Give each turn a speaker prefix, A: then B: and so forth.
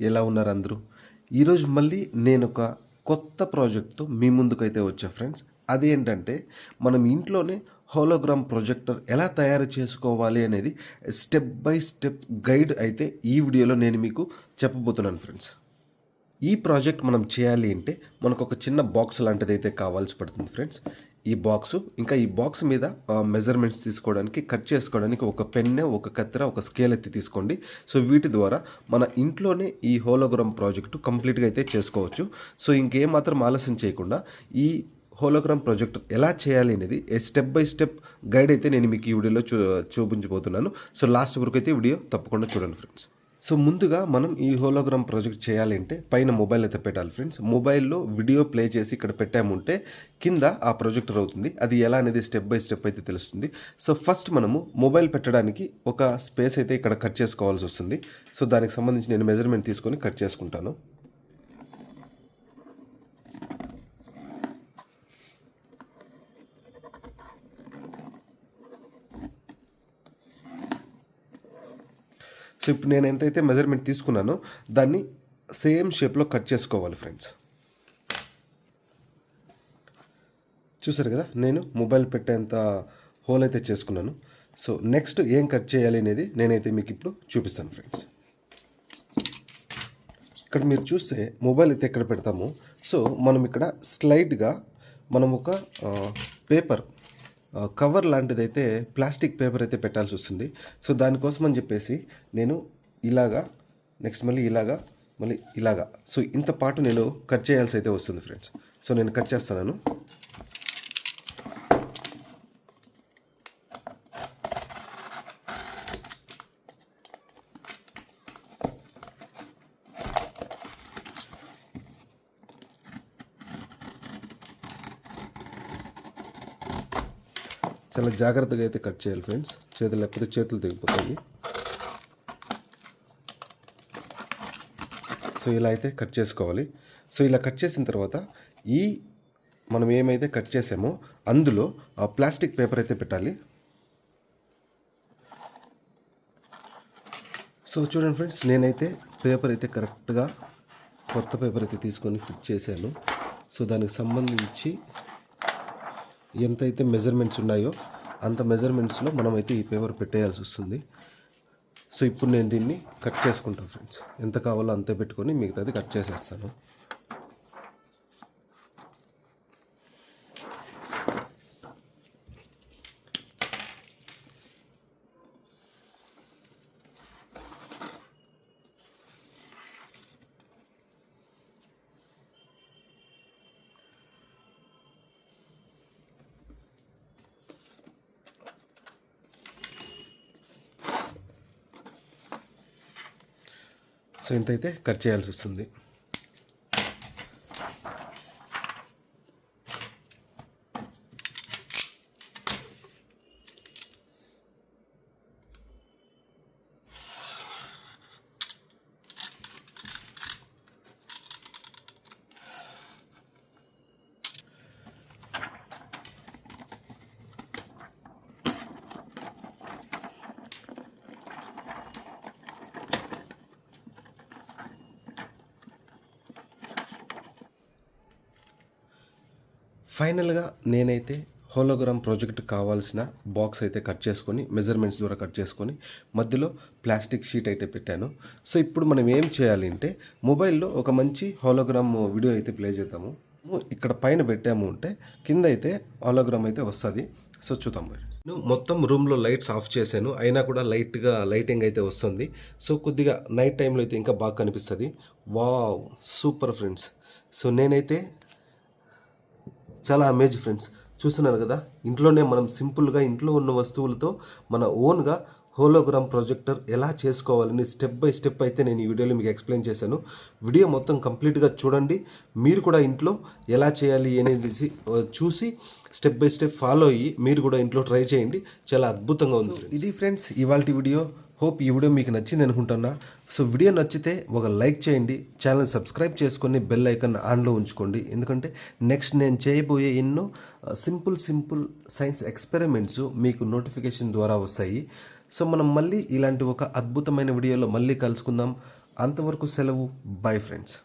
A: ఎలా ఉన్నారు అందరూ? ఈరోజు మళ్ళీ నేను ఒక కొత్త ప్రాజెక్ట్తో మీ ముందుకైతే వచ్చా ఫ్రెండ్స్. అదేంటంటే మనం ఇంట్లోనే హోలోగ్రామ్ ప్రొజెక్టర్ ఎలా తయారు చేసుకోవాలి అనేది స్టెప్ బై స్టెప్ గైడ్ అయితే ఈ వీడియోలో నేను మీకు చెప్పబోతున్నాను ఫ్రెండ్స్. ఈ ప్రాజెక్ట్ మనం చేయాలి అంటే మనకు ఒక చిన్న బాక్స్ లాంటిది అయితే కావాల్సి పడుతుంది ఫ్రెండ్స్. ఈ బాక్స్ మీద మెజర్మెంట్స్ తీసుకోవడానికి, కట్ చేసుకోవడానికి ఒక పెన్ను, ఒక కత్తెర, ఒక స్కేల్ ఎత్తి తీసుకోండి. సో వీటి ద్వారా మన ఇంట్లోనే ఈ హోలోగ్రామ్ ప్రాజెక్టు కంప్లీట్గా అయితే చేసుకోవచ్చు. సో ఇంకేమాత్రం ఆలస్యం చేయకుండా ఈ హోలోగ్రామ్ ప్రాజెక్ట్ ఎలా చేయాలి అనేది స్టెప్ బై స్టెప్ గైడ్ అయితే నేను మీకు ఈ వీడియోలో చూపించబోతున్నాను. సో లాస్ట్ వరకు అయితే వీడియో తప్పకుండా చూడండి ఫ్రెండ్స్. సో ముందుగా మనం ఈ హోలోగ్రామ్ ప్రాజెక్ట్ చేయాలి అంటే పైన మొబైల్ అయితే పెట్టాలి ఫ్రెండ్స్. మొబైల్లో వీడియో ప్లే చేసి ఇక్కడ పెట్టామంటే కింద ఆ ప్రొజెక్టర్ అవుతుంది. అది ఎలా అనేది స్టెప్ బై స్టెప్ అయితే తెలుస్తుంది. సో ఫస్ట్ మనము మొబైల్ పెట్టడానికి ఒక స్పేస్ అయితే ఇక్కడ కట్ చేసుకోవాల్సి వస్తుంది. సో దానికి సంబంధించి నేను మెజర్మెంట్ తీసుకొని కట్ చేసుకుంటాను. సో ఇప్పుడు నేను ఎంతైతే మెజర్మెంట్ తీసుకున్నానో దాన్ని సేమ్ షేప్లో కట్ చేసుకోవాలి ఫ్రెండ్స్. చూసారు కదా, నేను మొబైల్ పెట్టేంత హోల్ అయితే చేసుకున్నాను. సో నెక్స్ట్ ఏం కట్ చేయాలి అనేది నేనైతే మీకు ఇప్పుడు చూపిస్తాను ఫ్రెండ్స్. ఇక్కడ మీరు చూస్తే మొబైల్ అయితే ఎక్కడ పెడతాము. సో మనం ఇక్కడ స్లైడ్గా మనం ఒక పేపర్ కవర్ లాంటిదైతే ప్లాస్టిక్ పేపర్ అయితే పెట్టాల్సి వస్తుంది. సో దానికోసం అని చెప్పేసి నేను ఇలాగా, నెక్స్ట్ మళ్ళీ ఇలాగా సో ఇంత పాటు నేను కట్ చేయాల్సి అయితే వస్తుంది ఫ్రెండ్స్. సో నేను కట్ చేస్తున్నాను. చాలా జాగ్రత్తగా అయితే కట్ చేయాలి ఫ్రెండ్స్, లేకపోతే చేతులు తెగిపోతాయి. సో ఇలా అయితే కట్ చేసుకోవాలి. సో ఇలా కట్ చేసిన తర్వాత మనం ఏమైతే కట్ చేసామో అందులో ఆ ప్లాస్టిక్ పేపర్ అయితే పెట్టాలి. సో చూడండి ఫ్రెండ్స్, నేనైతే పేపర్ అయితే కరెక్ట్గా కొత్త పేపర్ అయితే తీసుకొని ఫిట్ చేశాను. సో దానికి సంబంధించి ఎంతైతే మెజర్మెంట్స్ ఉన్నాయో అంత మెజర్మెంట్స్లో మనమైతే ఈ పేపర్ పెట్టేయాల్సి వస్తుంది. సో ఇప్పుడు నేను దీన్ని కట్ చేసుకుంటాను ఫ్రెండ్స్. ఎంత కావాలో అంతే పెట్టుకొని మిగతాది కట్ చేసేస్తాను. సో ఇంతైతే కట్ చేయాల్సి వస్తుంది. ఫైనల్గా నేనైతే హోలోగ్రామ్ ప్రాజెక్ట్ కావాల్సిన బాక్స్ అయితే కట్ చేసుకొని మెజర్మెంట్స్ ద్వారా కట్ చేసుకొని మధ్యలో ప్లాస్టిక్ షీట్ అయితే పెట్టాను. సో ఇప్పుడు మనం ఏం చేయాలి అంటే మొబైల్లో ఒక మంచి హోలోగ్రామ్ వీడియో అయితే ప్లే చేద్దాము. ఇక్కడ పైన పెట్టాము అంటే కింద అయితే హోలోగ్రామ్ అయితే వస్తుంది. సో చూద్దాం. నేను మొత్తం రూమ్లో లైట్స్ ఆఫ్ చేశాను, అయినా కూడా లైట్గా లైటింగ్ అయితే వస్తుంది. సో కొద్దిగా నైట్ టైంలో అయితే ఇంకా బాగా కనిపిస్తుంది. Wow, super friends. సో నేనైతే చాలా అమేజ్ ఫ్రెండ్స్. చూస్తున్నారు కదా, ఇంట్లోనే మనం సింపుల్గా ఇంట్లో ఉన్న వస్తువులతో మన ఓన్గా హోలోగ్రామ్ ప్రొజెక్టర్ ఎలా చేసుకోవాలని స్టెప్ బై స్టెప్ అయితే నేను ఈ వీడియోలో మీకు ఎక్స్ప్లెయిన్ చేశాను. వీడియో మొత్తం కంప్లీట్గా చూడండి. మీరు కూడా ఇంట్లో ఎలా చేయాలి అనేది చూసి స్టెప్ బై స్టెప్ ఫాలో అయ్యి మీరు కూడా ఇంట్లో ట్రై చేయండి. చాలా అద్భుతంగా ఉంది. ఇది ఫ్రెండ్స్ ఇవాల్టి వీడియో. హోప్ ఈ వీడియో మీకు నచ్చింది అనుకుంటున్నా. సో వీడియో నచ్చితే ఒక లైక్ చేయండి, ఛానల్ సబ్స్క్రైబ్ చేసుకొని బెల్ ఐకాన్ ఆన్లో ఉంచుకోండి. ఎందుకంటే నెక్స్ట్ నేను చేయబోయే ఎన్నో సింపుల్ సైన్స్ ఎక్స్పెరిమెంట్స్ మీకు నోటిఫికేషన్ ద్వారా వస్తాయి. సో మనం మళ్ళీ ఇలాంటి ఒక అద్భుతమైన వీడియోలో మళ్ళీ కలుసుకుందాం. అంతవరకు సెలవు. Bye friends.